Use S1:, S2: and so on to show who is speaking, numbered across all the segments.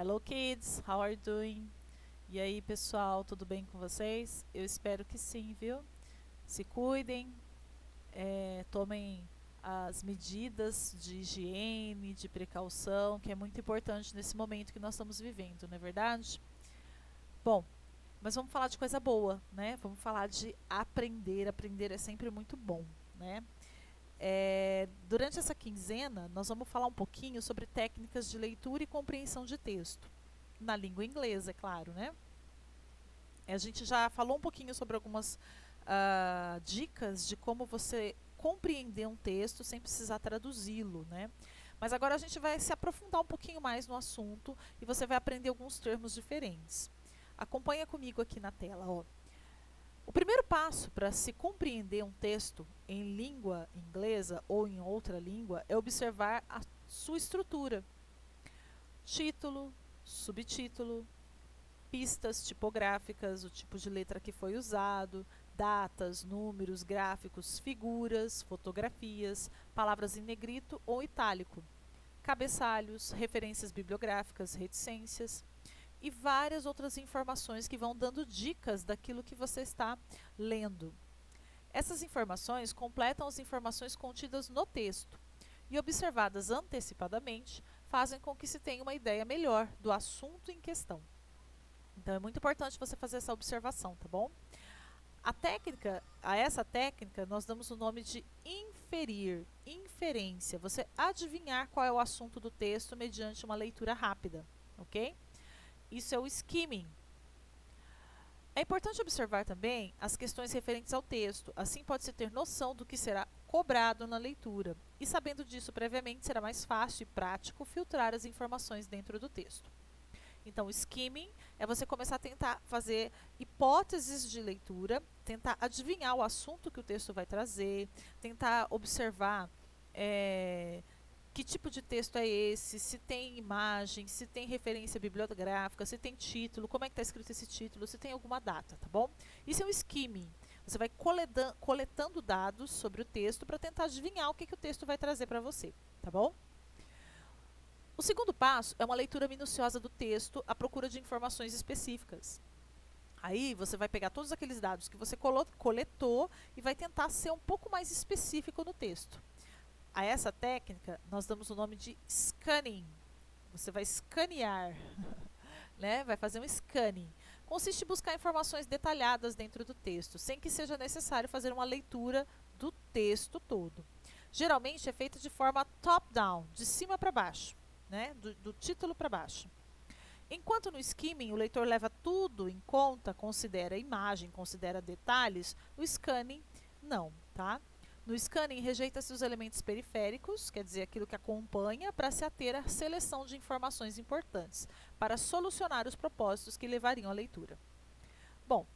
S1: Hello kids, how are you doing? E aí pessoal, tudo bem com vocês? Eu espero que sim, viu? Se cuidem, tomem as medidas de higiene, de precaução, que é muito importante nesse momento que nós estamos vivendo, não é verdade? Bom, mas vamos falar de coisa boa, né? Vamos falar de aprender. Aprender é sempre muito bom, né? Durante essa quinzena, nós vamos falar um pouquinho sobre técnicas de leitura e compreensão de texto. Na língua inglesa, é claro, né? A gente já falou um pouquinho sobre algumas dicas de como você compreender um texto sem precisar traduzi-lo, né? Mas agora a gente vai se aprofundar um pouquinho mais no assunto e você vai aprender alguns termos diferentes. Acompanha comigo aqui na tela, ó. O primeiro passo para se compreender um texto em língua inglesa ou em outra língua é observar a sua estrutura. Título, subtítulo, pistas tipográficas, o tipo de letra que foi usado, datas, números, gráficos, figuras, fotografias, palavras em negrito ou itálico, cabeçalhos, referências bibliográficas, reticências e várias outras informações que vão dando dicas daquilo que você está lendo. Essas informações completam as informações contidas no texto e, observadas antecipadamente, fazem com que se tenha uma ideia melhor do assunto em questão. Então é muito importante você fazer essa observação, tá bom? A essa técnica nós damos o nome de inferir, inferência, você adivinhar qual é o assunto do texto mediante uma leitura rápida, ok? Isso é o skimming. É importante observar também as questões referentes ao texto, assim pode-se ter noção do que será cobrado na leitura, e sabendo disso previamente será mais fácil e prático filtrar as informações dentro do texto. Então, o skimming é você começar a tentar fazer hipóteses de leitura, tentar adivinhar o assunto que o texto vai trazer, tentar observar que tipo de texto é esse, se tem imagem, se tem referência bibliográfica, se tem título, como é que está escrito esse título, se tem alguma data, tá bom? Isso é um skimming. Você vai coletando dados sobre o texto para tentar adivinhar o que o texto vai trazer para você, tá bom? O segundo passo é uma leitura minuciosa do texto à procura de informações específicas. Aí você vai pegar todos aqueles dados que você coletou e vai tentar ser um pouco mais específico no texto. A essa técnica nós damos o nome de scanning. Você vai escanear, né? Vai fazer um scanning. Consiste em buscar informações detalhadas dentro do texto, sem que seja necessário fazer uma leitura do texto todo. Geralmente é feita de forma top-down, de cima para baixo, né? Do título para baixo. Enquanto no skimming o leitor leva tudo em conta, considera imagem, considera detalhes, o scanning não, tá? No scanning, rejeita-se os elementos periféricos, quer dizer, aquilo que acompanha, para se ater à seleção de informações importantes, para solucionar os propósitos que levariam à leitura. Bom,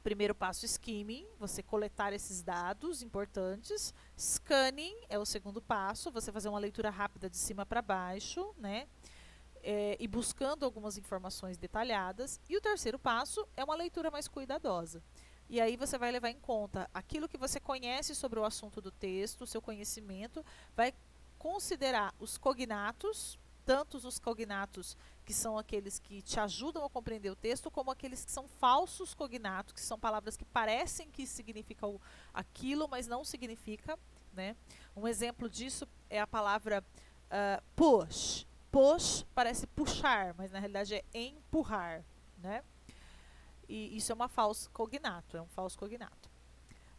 S1: primeiro passo, skimming, você coletar esses dados importantes. Scanning é o segundo passo, você fazer uma leitura rápida de cima para baixo, né? E buscando algumas informações detalhadas. E o terceiro passo é uma leitura mais cuidadosa. E aí você vai levar em conta aquilo que você conhece sobre o assunto do texto, o seu conhecimento, vai considerar os cognatos, tanto os cognatos que são aqueles que te ajudam a compreender o texto, como aqueles que são falsos cognatos, que são palavras que parecem que significam aquilo, mas não significa, né? Um exemplo disso é a palavra push. Push parece puxar, mas na realidade é empurrar, né? E isso é uma falso cognato, é um falso cognato.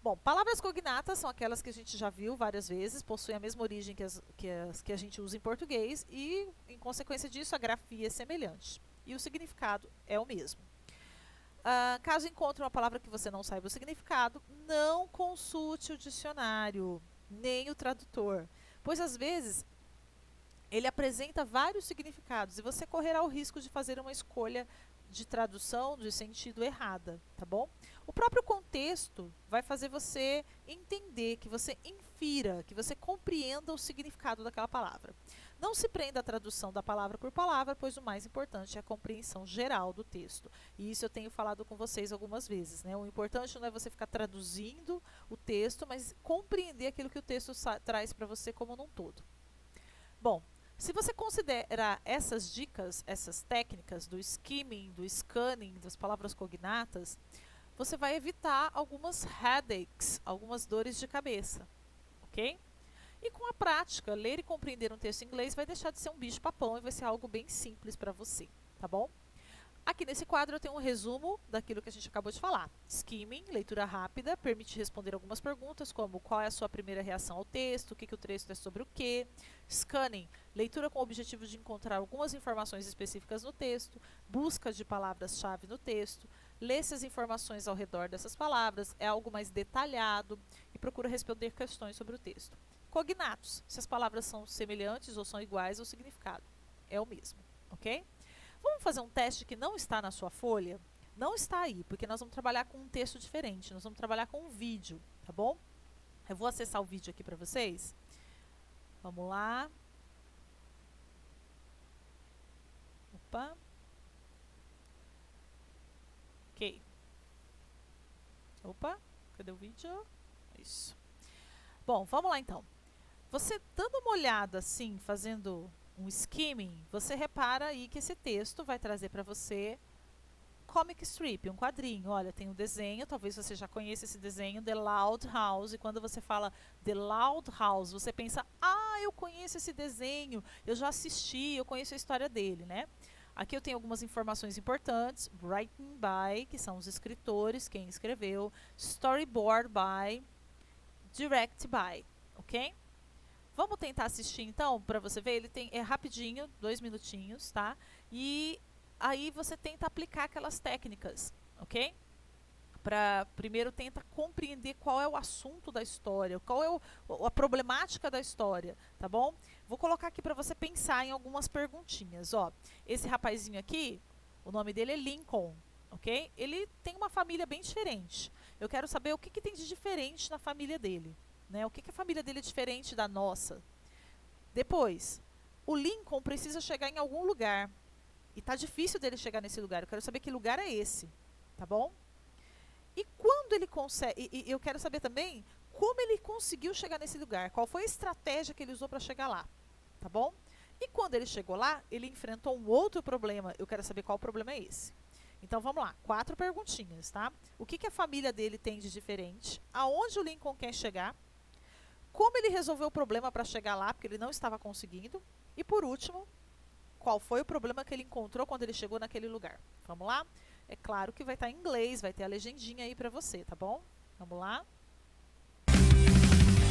S1: Bom, palavras cognatas são aquelas que a gente já viu várias vezes, possuem a mesma origem que a gente usa em português e, em consequência disso, a grafia é semelhante. E o significado é o mesmo. Caso encontre uma palavra que você não saiba o significado, não consulte o dicionário, nem o tradutor, pois às vezes ele apresenta vários significados e você correrá o risco de fazer uma escolha de tradução de sentido errada, tá bom? O próprio contexto vai fazer você entender, que você infira, que você compreenda o significado daquela palavra. Não se prenda à tradução da palavra por palavra, pois o mais importante é a compreensão geral do texto. E isso eu tenho falado com vocês algumas vezes, né? O importante não é você ficar traduzindo o texto, mas compreender aquilo que o texto traz para você como num todo. Bom, Se você considerar essas dicas, essas técnicas do skimming, do scanning, das palavras cognatas, você vai evitar algumas headaches, algumas dores de cabeça, ok? E com a prática, ler e compreender um texto em inglês vai deixar de ser um bicho-papão e vai ser algo bem simples para você, tá bom? Aqui nesse quadro eu tenho um resumo daquilo que a gente acabou de falar. Skimming, leitura rápida, permite responder algumas perguntas como qual é a sua primeira reação ao texto, o que o texto é sobre o quê. Scanning, leitura com o objetivo de encontrar algumas informações específicas no texto, busca de palavras-chave no texto, lê se as informações ao redor dessas palavras, é algo mais detalhado e procura responder questões sobre o texto. Cognatos, se as palavras são semelhantes ou são iguais ao significado, é o mesmo, ok? Vamos fazer um teste que não está na sua folha? Não está aí, porque nós vamos trabalhar com um texto diferente, nós vamos trabalhar com um vídeo, tá bom? Eu vou acessar o vídeo aqui para vocês. Vamos lá. Opa. Ok. Opa, cadê o vídeo? Isso. Bom, vamos lá então. Você dando uma olhada assim, fazendo um skimming, você repara aí que esse texto vai trazer para você comic strip, um quadrinho. Olha, tem um desenho, talvez você já conheça esse desenho, The Loud House, e quando você fala The Loud House, você pensa, ah, eu conheço esse desenho, eu já assisti, eu conheço a história dele, né? Aqui eu tenho algumas informações importantes, written by, que são os escritores, quem escreveu, storyboard by, direct by, ok? Vamos tentar assistir então, para você ver, ele é rapidinho, 2 minutinhos, tá? E aí você tenta aplicar aquelas técnicas, ok? Primeiro tenta compreender qual é o assunto da história, qual é a problemática da história, tá bom? Vou colocar aqui para você pensar em algumas perguntinhas, ó. Esse rapazinho aqui, o nome dele é Lincoln, ok? Ele tem uma família bem diferente. Eu quero saber o que tem de diferente na família dele. Né? O que a família dele é diferente da nossa? Depois, o Lincoln precisa chegar em algum lugar. E tá difícil dele chegar nesse lugar. Eu quero saber que lugar é esse. Tá bom? E quando ele consegue... E eu quero saber também como ele conseguiu chegar nesse lugar. Qual foi a estratégia que ele usou para chegar lá. Tá bom? E quando ele chegou lá, ele enfrentou um outro problema. Eu quero saber qual problema é esse. Então, vamos lá. 4 perguntinhas, tá? O que a família dele tem de diferente? Aonde o Lincoln quer chegar? Como ele resolveu o problema para chegar lá, porque ele não estava conseguindo. E por último, qual foi o problema que ele encontrou quando ele chegou naquele lugar? Vamos lá? É claro que vai estar em inglês, vai ter a legendinha aí para você, tá bom? Vamos lá?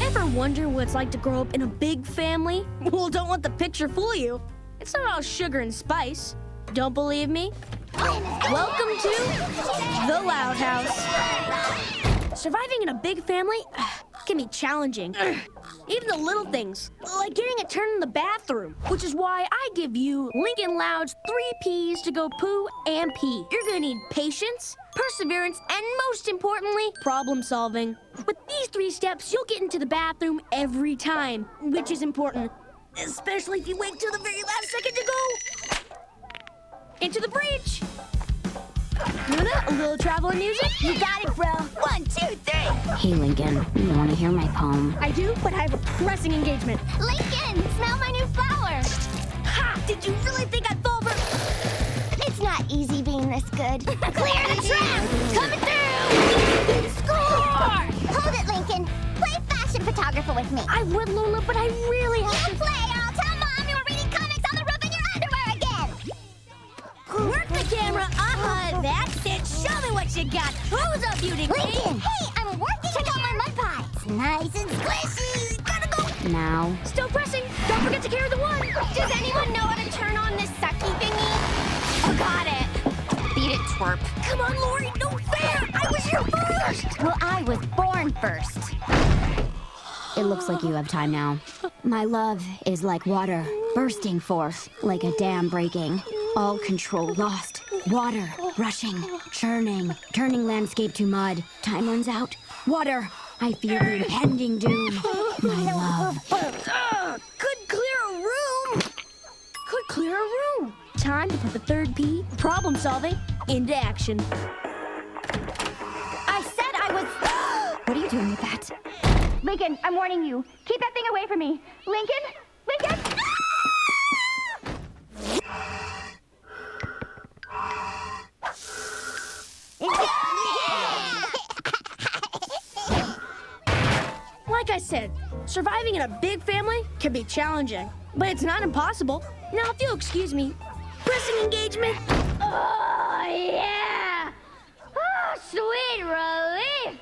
S2: Ever wonder what it's like to grow up in a big family? Well, don't let the picture fool you. It's not all sugar and spice. Don't believe me? Welcome to the Loud House. Surviving in a big family can be challenging. Even the little things, like getting a turn in the bathroom, which is why I give you Lincoln Loud's 3 P's to go poo and pee. You're gonna need patience, perseverance, and most importantly, problem solving. With these 3 steps, you'll get into the bathroom every time, which is important, especially if you wait till the very last second to go into the breach. Luna, a little traveling music? You got it, bro. 1, 2, 3.
S3: Hey, Lincoln, you want to hear my poem?
S2: I do, but I have a pressing engagement.
S4: Lincoln, smell my new flower.
S2: Ha! Did you really think I'd fall for...
S4: It's not easy being this good. Clear the trap! Coming through! Score! Hold it, Lincoln. Play fashion photographer with me.
S2: I would, Lola, but I really have
S4: You play, or I'll tell Mom you were reading comics on the roof in your underwear again.
S2: Work the camera. That's it. Show me what you got. Who's a beauty queen?
S4: Lincoln, hey, I'm working. Check out my mud pie. It's nice and squishy. Gotta go.
S3: Now?
S2: Still pressing. Don't forget to carry the one.
S4: Does anyone know how to turn on this sucky thingy? Oh, got it. Beat it, twerp.
S2: Come on, Lori. No fair. I was here first.
S4: Well, I was born first.
S3: It looks like you have time now. My love is like water, bursting forth, like a dam breaking. All control lost. Water, rushing, churning, turning landscape to mud. Time runs out. Water, I fear the impending doom. My love.
S2: Could clear a room. Could clear a room. Time to put the 3rd P, problem solving, into action.
S4: I said I was...
S3: What are you doing with that?
S4: Lincoln, I'm warning you. Keep that thing away from me. Lincoln? Lincoln?
S2: said, surviving in a big family can be challenging, but it's not impossible. Now, if you'll excuse me, pressing engagement.
S3: Oh, yeah! Oh, sweet relief!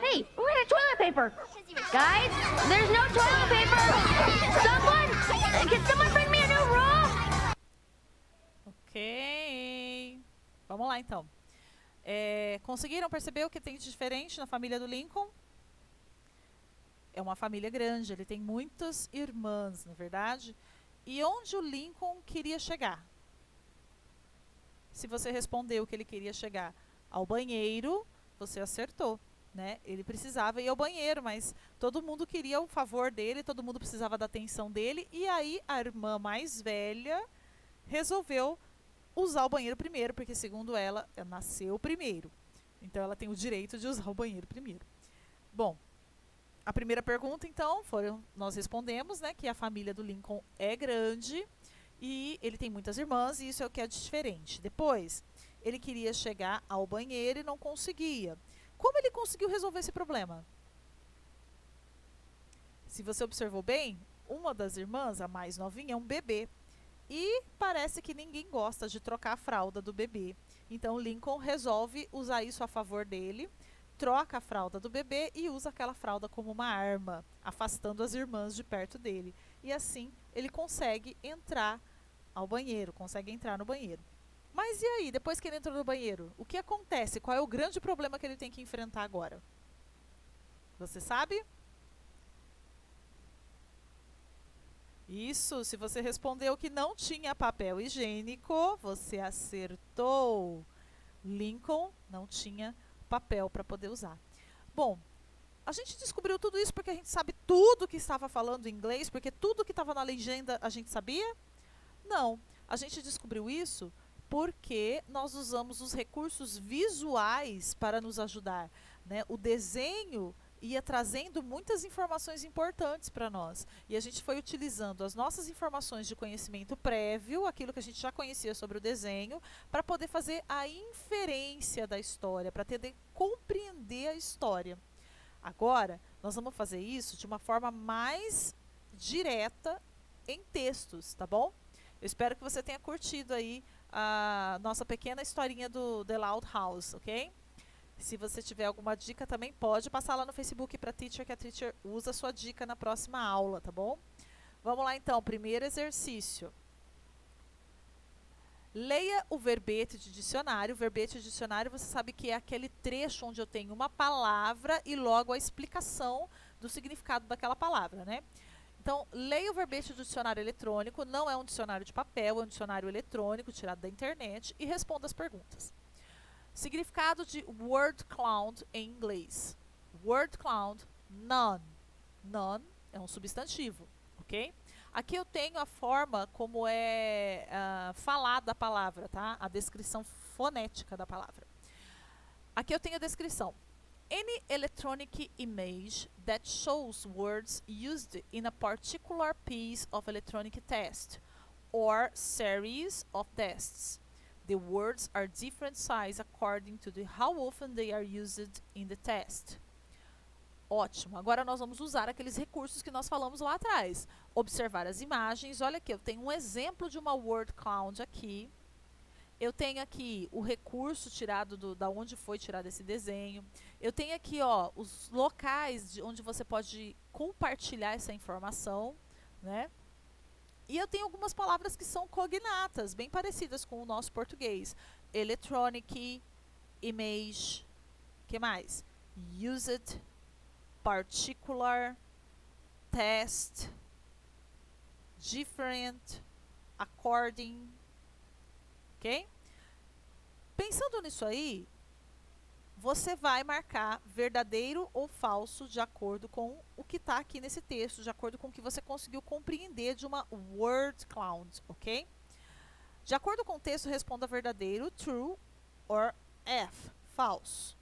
S2: Hey, we're out of toilet paper. Guys, there's no toilet paper. Can someone bring me a new roll?
S1: Ok. Vamos lá, então. Conseguiram perceber o que tem de diferente na família do Lincoln? É uma família grande, ele tem muitas irmãs, na verdade. E onde o Lincoln queria chegar? Se você respondeu que ele queria chegar ao banheiro, você acertou, né? Ele precisava ir ao banheiro, mas todo mundo queria o favor dele, todo mundo precisava da atenção dele. E aí a irmã mais velha resolveu usar o banheiro primeiro, porque segundo ela, nasceu primeiro. Então ela tem o direito de usar o banheiro primeiro. Bom, a primeira pergunta, então, nós respondemos, né, que a família do Lincoln é grande e ele tem muitas irmãs, e isso é o que é diferente. Depois, ele queria chegar ao banheiro e não conseguia. Como ele conseguiu resolver esse problema? Se você observou bem, uma das irmãs, a mais novinha, é um bebê. E parece que ninguém gosta de trocar a fralda do bebê. Então, Lincoln resolve usar isso a favor dele, troca a fralda do bebê e usa aquela fralda como uma arma, afastando as irmãs de perto dele. E assim, ele consegue entrar ao banheiro, consegue entrar no banheiro. Mas e aí, depois que ele entrou no banheiro, o que acontece? Qual é o grande problema que ele tem que enfrentar agora? Você sabe? Isso, se você respondeu que não tinha papel higiênico, você acertou. Lincoln não tinha papel para poder usar. Bom, a gente descobriu tudo isso porque a gente sabe tudo que estava falando em inglês, porque tudo que estava na legenda a gente sabia? Não, a gente descobriu isso porque nós usamos os recursos visuais para nos ajudar, né? O desenho ia trazendo muitas informações importantes para nós. E a gente foi utilizando as nossas informações de conhecimento prévio, aquilo que a gente já conhecia sobre o desenho, para poder fazer a inferência da história, para poder compreender a história. Agora, nós vamos fazer isso de uma forma mais direta em textos, tá bom? Eu espero que você tenha curtido aí a nossa pequena historinha do The Loud House, ok? Se você tiver alguma dica também pode passar lá no Facebook para a Teacher, que a Teacher usa a sua dica na próxima aula, tá bom? Vamos lá então, primeiro exercício. Leia o verbete de dicionário. O verbete de dicionário você sabe que é aquele trecho onde eu tenho uma palavra e logo a explicação do significado daquela palavra, né? Então, leia o verbete do dicionário eletrônico, não é um dicionário de papel, é um dicionário eletrônico tirado da internet e responda as perguntas. Significado de word cloud em inglês. Word cloud, none. None é um substantivo, ok? Aqui eu tenho a forma como é falada a palavra, tá? A descrição fonética da palavra. Aqui eu tenho a descrição. Any electronic image that shows words used in a particular piece of electronic test or series of tests. The words are different size according to how often they are used in the test. Ótimo. Agora nós vamos usar aqueles recursos que nós falamos lá atrás. Observar as imagens. Olha aqui, eu tenho um exemplo de uma word cloud aqui. Eu tenho aqui o recurso tirado da onde foi tirado esse desenho. Eu tenho aqui, ó, os locais onde você pode compartilhar essa informação, né? E eu tenho algumas palavras que são cognatas, bem parecidas com o nosso português. Electronic, image, que mais? Used, particular, test, different, according, ok? Pensando nisso aí, você vai marcar verdadeiro ou falso de acordo com o que está aqui nesse texto, de acordo com o que você conseguiu compreender de uma word cloud, ok? De acordo com o texto, responda verdadeiro, true, or F, falso.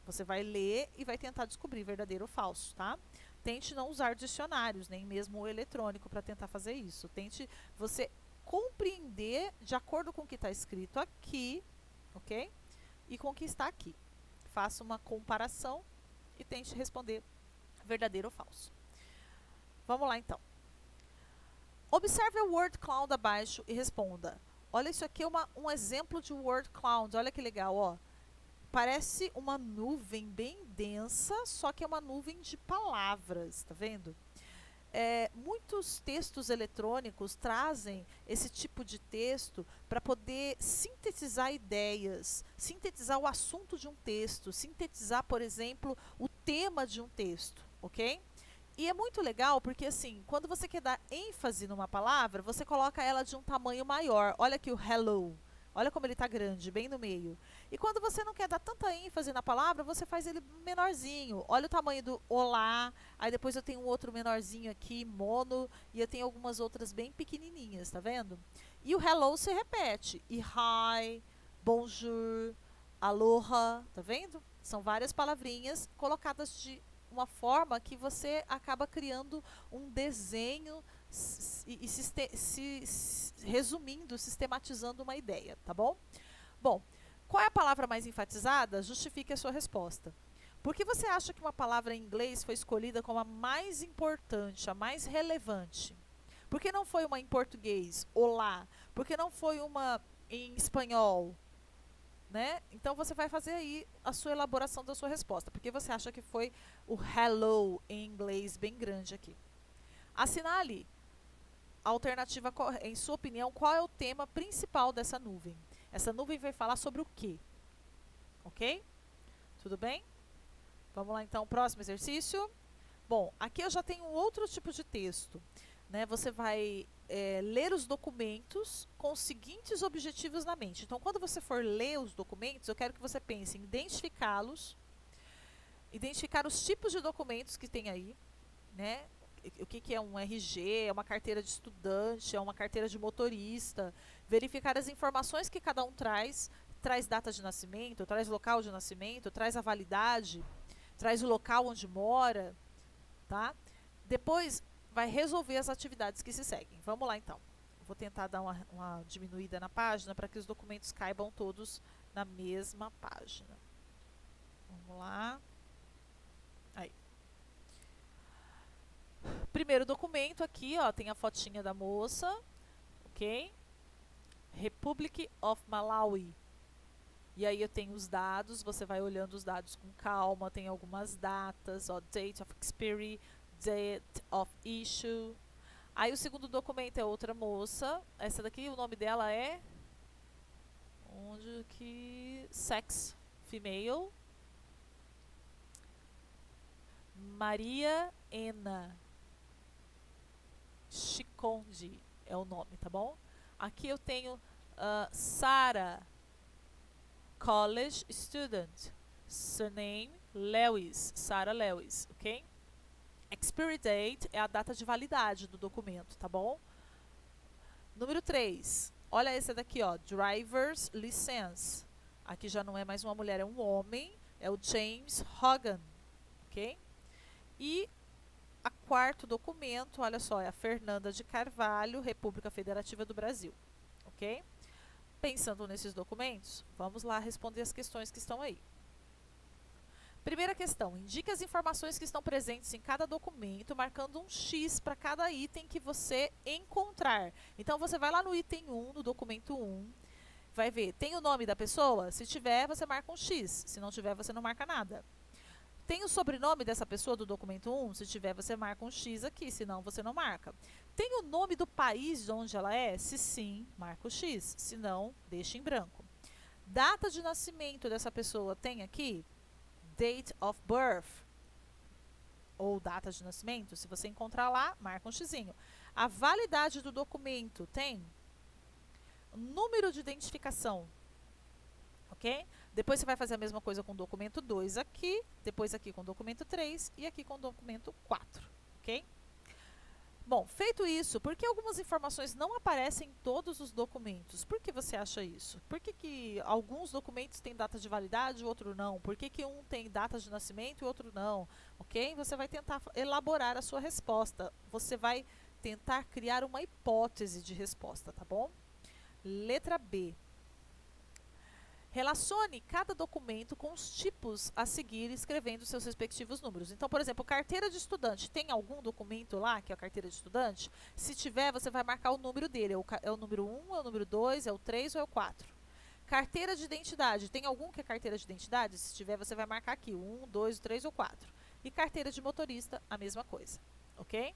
S1: Você vai ler e vai tentar descobrir verdadeiro ou falso, tá? Tente não usar dicionários, nem mesmo o eletrônico para tentar fazer isso. Tente você compreender de acordo com o que está escrito aqui, ok? E com o que está aqui. Faça uma comparação e tente responder verdadeiro ou falso. Vamos lá então. Observe o word cloud abaixo e responda. Olha, isso aqui é um exemplo de word cloud. Olha que legal, ó. Parece uma nuvem bem densa, só que é uma nuvem de palavras, tá vendo? Muitos textos eletrônicos trazem esse tipo de texto para poder sintetizar ideias, sintetizar o assunto de um texto, sintetizar, por exemplo, o tema de um texto, ok? E é muito legal porque, assim, quando você quer dar ênfase numa palavra, você coloca ela de um tamanho maior. Olha aqui o hello. Olha como ele está grande, bem no meio. E quando você não quer dar tanta ênfase na palavra, você faz ele menorzinho. Olha o tamanho do olá. Aí depois eu tenho um outro menorzinho aqui, mono. E eu tenho algumas outras bem pequenininhas, tá vendo? E o hello se repete. E hi, bonjour, aloha, tá vendo? São várias palavrinhas colocadas de uma forma que você acaba criando um desenho resumindo, sistematizando uma ideia, tá bom? Bom, qual é a palavra mais enfatizada? Justifique a sua resposta. Por que você acha que uma palavra em inglês foi escolhida como a mais importante, a mais relevante? Por que não foi uma em português? Olá. Por que não foi uma em espanhol? Né? Então você vai fazer aí a sua elaboração da sua resposta. Porque você acha que foi o hello em inglês bem grande aqui. Assinale a alternativa, em sua opinião, qual é o tema principal dessa nuvem? Essa nuvem vai falar sobre o quê? Ok? Tudo bem? Vamos lá então, próximo exercício. Bom, aqui eu já tenho outro tipo de texto. Né? Você vai ler os documentos com os seguintes objetivos na mente. Então, quando você for ler os documentos, eu quero que você pense em identificá-los, identificar os tipos de documentos que tem aí, né? O que é um RG, é uma carteira de estudante, é uma carteira de motorista, verificar as informações que cada um traz data de nascimento, traz local de nascimento, traz a validade, traz o local onde mora, tá? Depois vai resolver as atividades que se seguem. Vamos lá então. Vou tentar dar uma diminuída na página para que os documentos caibam todos na mesma página. Vamos lá. Aí. Primeiro documento aqui, ó, tem a fotinha da moça, ok? Republic of Malawi. E aí eu tenho os dados, você vai olhando os dados com calma, tem algumas datas, ó, date of expiry, date of issue. Aí o segundo documento é outra moça, essa daqui o nome dela é sex, female, Maria Ena Chikonde é o nome, tá bom? Aqui eu tenho Sarah, college student, surname Lewis, Sarah Lewis, ok? Expiry date é a data de validade do documento, tá bom? Número 3, olha esse daqui, ó, driver's license. Aqui já não é mais uma mulher, é um homem, é o James Hogan, ok? E a quarto documento, olha só, é a Fernanda de Carvalho, República Federativa do Brasil, ok? Pensando nesses documentos, vamos lá responder as questões que estão aí. Primeira questão, indique as informações que estão presentes em cada documento, marcando um X para cada item que você encontrar. Então, você vai lá no item 1, no documento 1, vai ver, tem o nome da pessoa? Se tiver, você marca um X, se não tiver, você não marca nada. Tem o sobrenome dessa pessoa do documento 1? Se tiver, você marca um X aqui, se não, você não marca. Tem o nome do país de onde ela é? Se sim, marca o X, se não, deixa em branco. Data de nascimento dessa pessoa tem aqui? Date of birth, ou data de nascimento, se você encontrar lá, marca um xizinho. A validade do documento tem? Número de identificação, ok? Depois você vai fazer a mesma coisa com o documento 2 aqui, depois aqui com o documento 3 e aqui com o documento 4, ok? Bom, feito isso, por que algumas informações não aparecem em todos os documentos? Por que você acha isso? Por que alguns documentos têm data de validade e outro não? Por que um tem data de nascimento e outro não? Ok? Você vai tentar elaborar a sua resposta. Você vai tentar criar uma hipótese de resposta, tá bom? Letra B. Relacione cada documento com os tipos a seguir, escrevendo seus respectivos números. Então, por exemplo, carteira de estudante. Tem algum documento lá que é a carteira de estudante? Se tiver, você vai marcar o número dele. É o número 1, é o número 2, é o 3 ou é o 4. Carteira de identidade. Tem algum que é carteira de identidade? Se tiver, você vai marcar aqui. 1, 2, 3 ou 4. E carteira de motorista, a mesma coisa. Ok?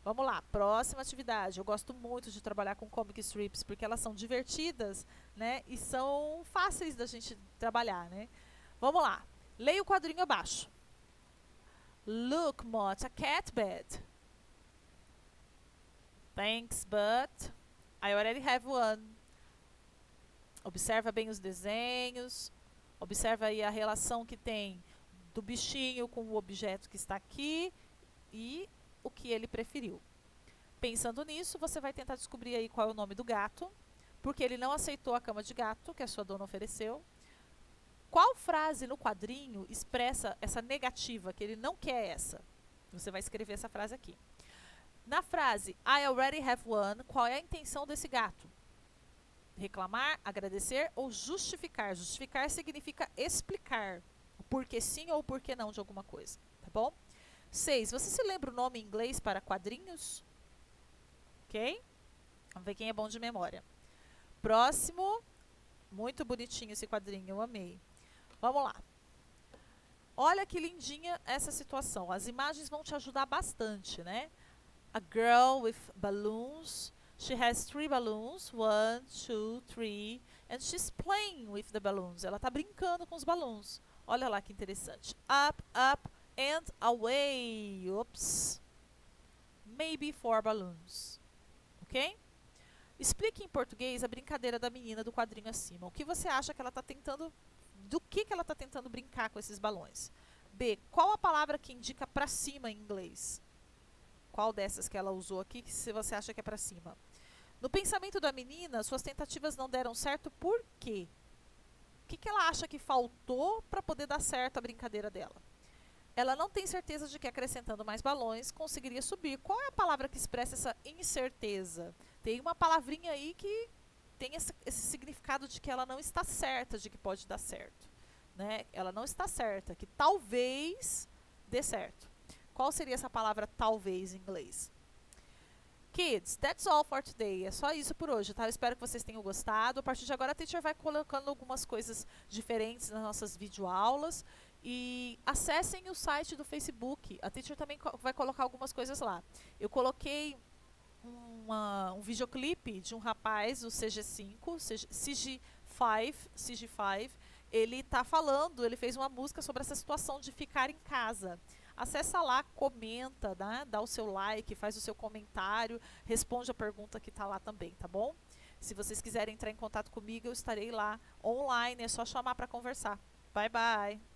S1: Vamos lá, próxima atividade. Eu gosto muito de trabalhar com comic strips porque elas são divertidas, né? E são fáceis da gente trabalhar, né? Vamos lá. Leia o quadrinho abaixo. Look, Mott, a cat bed. Thanks, but I already have one. Observa bem os desenhos. Observa aí a relação que tem do bichinho com o objeto que está aqui e o que ele preferiu. Pensando nisso, você vai tentar descobrir aí qual é o nome do gato, porque ele não aceitou a cama de gato que a sua dona ofereceu. Qual frase no quadrinho expressa essa negativa, que ele não quer essa? Você vai escrever essa frase aqui. Na frase I already have one, qual é a intenção desse gato? Reclamar, agradecer ou justificar? Justificar significa explicar o porquê sim ou o porquê não de alguma coisa, tá bom? 6. Você se lembra o nome em inglês para quadrinhos? Ok? Vamos ver quem é bom de memória. Próximo. Muito bonitinho esse quadrinho, eu amei. Vamos lá. Olha que lindinha essa situação. As imagens vão te ajudar bastante, né? A girl with balloons. She has 3 balloons. 1, 2, 3. And she's playing with the balloons. Ela está brincando com os balões. Olha lá que interessante. Up, up. And away. Oops. Maybe 4 balloons. Ok? Explique em português a brincadeira da menina do quadrinho acima. O que você acha que ela está tentando... Do que ela está tentando brincar com esses balões? B. Qual a palavra que indica para cima em inglês? Qual dessas que ela usou aqui que você acha que é para cima? No pensamento da menina, suas tentativas não deram certo por quê? O que ela acha que faltou para poder dar certo a brincadeira dela? Ela não tem certeza de que acrescentando mais balões conseguiria subir. Qual é a palavra que expressa essa incerteza? Tem uma palavrinha aí que tem esse significado de que ela não está certa de que pode dar certo, né? Ela não está certa, que talvez dê certo. Qual seria essa palavra talvez em inglês? Kids, that's all for today. É só isso por hoje, tá? Eu espero que vocês tenham gostado. A partir de agora a teacher vai colocando algumas coisas diferentes nas nossas videoaulas. E acessem o site do Facebook. A teacher também vai colocar algumas coisas lá. Eu coloquei um videoclipe de um rapaz, o CG5. Ele tá falando, ele fez uma música sobre essa situação de ficar em casa. Acessa lá, comenta, né? Dá o seu like, faz o seu comentário, responde a pergunta que tá lá também, tá bom? Se vocês quiserem entrar em contato comigo, eu estarei lá online, é só chamar para conversar. Bye, bye!